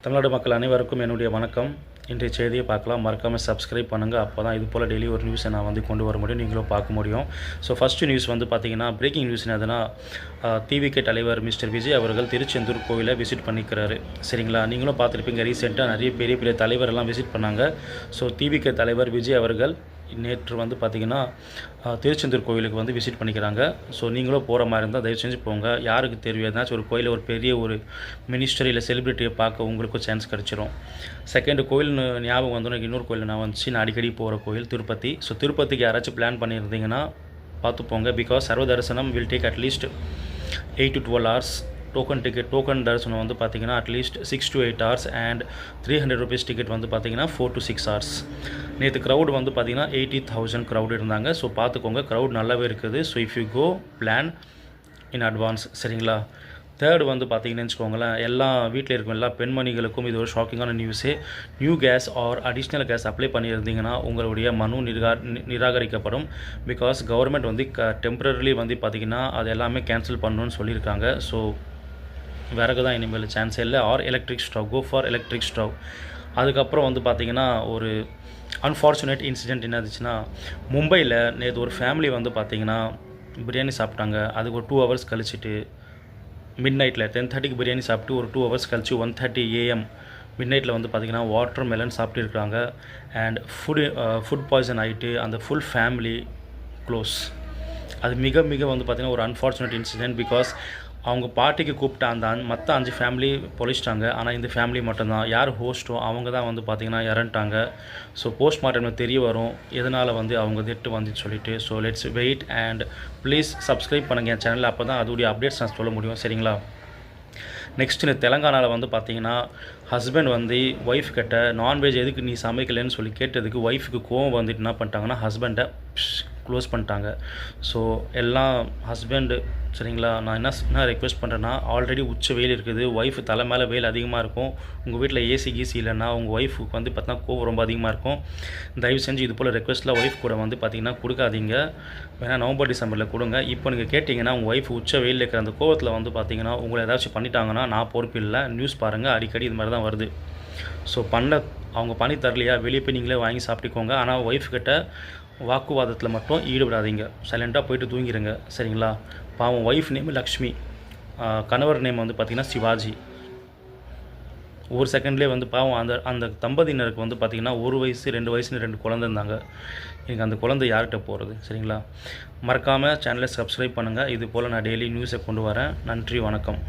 தமிழ்நாடு மக்கள் அனைவருக்கும் என்னுடைய வணக்கம். இன்றைய செய்தியை பார்க்கலாம். மறக்காமல் சப்ஸ்கிரைப் பண்ணுங்கள். அப்போ தான் இது போல் டெய்லி ஒரு நியூஸை நான் கொண்டு வர முடியும், நீங்களும் பார்க்க முடியும். ஸோ ஃபஸ்ட்டு நியூஸ் பார்த்தீங்கன்னா, பிரேக்கிங் நியூஸ் எதுனா, டிவிகே தலைவர் மிஸ்டர் விஜய் அவர்கள் திருச்செந்தூர் கோவிலை விசிட் பண்ணிக்கிறாரு. சரிங்களா, நீங்களும் பார்த்துருப்பீங்க, ரீசெண்டாக நிறைய பெரிய பெரிய தலைவரெல்லாம் விசிட் பண்ணாங்க. ஸோ டிவிகே தலைவர் விஜய் அவர்கள் நேற்று பார்த்திங்கன்னா திருச்செந்தூர் கோவிலுக்கு விசிட் பண்ணிக்கிறாங்க. ஸோ நீங்களும் போகிற மாதிரி இருந்தால் தயவு செஞ்சு போங்க. யாருக்கு தெரியும், ஏதாச்சும் ஒரு கோயிலில் ஒரு பெரிய ஒரு மினிஸ்டர் இல்லை செலிப்ரிட்டியை பார்க்க உங்களுக்கும் சான்ஸ் கிடச்சிரும். செகண்ட் கோயில் ஞாபகம் எனக்கு இன்னொரு கோயில் நான் அடிக்கடி போகிற கோயில் திருப்பதி. ஸோ திருப்பதிக்கு யாராச்சும் பிளான் பண்ணியிருந்தீங்கன்னா பார்த்து போங்க. பிகாஸ் சர்வ தரிசனம் will take at least 8 to 12 hours. Token தரிசனம் பார்த்திங்கன்னா at least 6 to 8 hours and 300 rupees ticket பார்த்திங்கன்னா 4 to 6 hours. நேற்று க்ரௌட் பார்த்திங்கன்னா 80,000 க்ரௌட் இருந்தாங்க. ஸோ பார்த்துக்கோங்க, க்ரௌட் நல்லாவே இருக்குது. So if you go plan in advance. சரிங்களா. தேர்டு பார்த்திங்கன்னு வச்சுக்கோங்களேன், எல்லா வீட்டில் இருக்கும் எல்லா பெண்மணிகளுக்கும் இது ஒரு ஷாக்கிங்கான நியூஸே. New case or additional case apply பண்ணியிருந்தீங்கன்னா உங்களுடைய மனு நிராகரிக்கப்படும். பிகாஸ் கவர்மெண்ட் டெம்பரரிலி பார்த்திங்கன்னா அது எல்லாமே கேன்சல் பண்ணணும்னு சொல்லியிருக்காங்க. ஸோ விறகு தான் இனிமேல் சான்ஸே இல்லை. Or electric stove, go for electric stove. அதுக்கப்புறம் பார்த்திங்கன்னா ஒரு அன்ஃபார்ச்சுனேட் இன்சிடெண்ட் என்ன இருந்துச்சுன்னா, மும்பையில் நேற்று ஒரு ஃபேமிலி பார்த்திங்கன்னா பிரியாணி சாப்பிட்டாங்க. அதுக்கு ஒரு 2 hours கழிச்சிட்டு மிட் நைட்டில் 10:30க்கு பிரியாணி சாப்பிட்டு ஒரு 2 hours கழிச்சு 1:30 AM மிட் நைட்டில் பார்த்திங்கன்னா வாட்டர் மெலன் சாப்பிட்டுருக்காங்க. அண்ட் ஃபுட் பாய்சன் ஆகிட்டு அந்த ஃபுல் ஃபேமிலி க்ளோஸ். அது மிக மிக பார்த்திங்கன்னா ஒரு அன்ஃபார்ச்சுனேட் இன்சிடென்ட். பிகாஸ் அவங்க பார்ட்டிக்கு கூப்பிட்ட அந்த மற்ற 5 ஃபேமிலி பொழிச்சிட்டாங்க. ஆனால் இந்த ஃபேமிலி மட்டும்தான், யார் ஹோஸ்ட்டோ அவங்க தான் பார்த்திங்கன்னா இறந்துட்டாங்க. ஸோ போஸ்ட்மார்ட்டமில் தெரிய வரும் எதனால் அவங்க டெட்டு சொல்லிட்டு. So let's wait and please subscribe பண்ணுங்கள் என் சேனலில். அப்போ தான் அதோடைய அப்டேட்ஸ் நான் சொல்ல முடியும். சரிங்களா. நெக்ஸ்ட்டு தெலங்கானாவில் பார்த்திங்கன்னா ஹஸ்பண்ட் ஒய்ஃப் கிட்ட நான்வெஜ் எதுக்கு நீ சமைக்கலைன்னு சொல்லி கேட்டதுக்கு ஒய்ஃபுக்கு கோவம் என்ன பண்ணிட்டாங்கன்னா ஹஸ்பண்டை க்ளோஸ் பண்ணிட்டாங்க. ஸோ எல்லாம் ஹஸ்பண்டு. சரிங்களா. நான் என்ன ரெக்வெஸ்ட் பண்ணுறேன்னா, ஆல்ரெடி உச்ச வெயில் இருக்குது, ஒய்ஃபு தலை மேலே வெயில் அதிகமாக இருக்கும். உங்கள் வீட்டில் ஏசி கீசி இல்லைன்னா உங்கள் ஒய்ஃபுக்கு பார்த்தீங்கன்னா கோவம் ரொம்ப அதிகமாக இருக்கும். தயவு செஞ்சு இது போல் ரெக்வெஸ்ட்டில் ஒய்ஃப் கூட பார்த்திங்கன்னா கொடுக்காதீங்க. வேணால் நவம்பர் டிசம்பரில் கொடுங்க. இப்போ நீங்கள் கேட்டிங்கன்னா உங்கள் ஒய்ஃப் உச்ச வெயில் இருக்கிற அந்த கோவத்தில் பார்த்திங்கன்னா உங்களை ஏதாச்சும் பண்ணிட்டாங்கன்னா நான் பொறுப்பு இல்லை. நியூஸ் பாருங்கள், அடிக்கடி இது மாதிரி தான் வருது. ஸோ அவங்க பண்ணி தரலையா, வெளியே போய் நீங்களே வாங்கி சாப்பிட்டுக்கோங்க. ஆனால் ஒய்ஃப் கிட்ட வாக்குவாதத்தில் மட்டும் ஈடுபடாதீங்க. சைலண்ட்டாக போயிட்டு தூங்கிடுங்க. சரிங்களா. பாவம் ஒய்ஃப் நேம் லக்ஷ்மி, கணவர் நேம் பார்த்திங்கன்னா சிவாஜி. ஒரு செகண்ட்லேயே பாவம் அந்த தம்பதியினருக்கு பார்த்திங்கன்னா 1 வயசு 2 வயசுன்னு 2 குழந்தை இருந்தாங்க. எனக்கு அந்த குழந்தை யார்கிட்ட போகிறது. சரிங்களா. மறக்காமல் சேனலை சப்ஸ்கிரைப் பண்ணுங்கள். இது போல் நான் டெய்லி நியூஸை கொண்டு வரேன். நன்றி, வணக்கம்.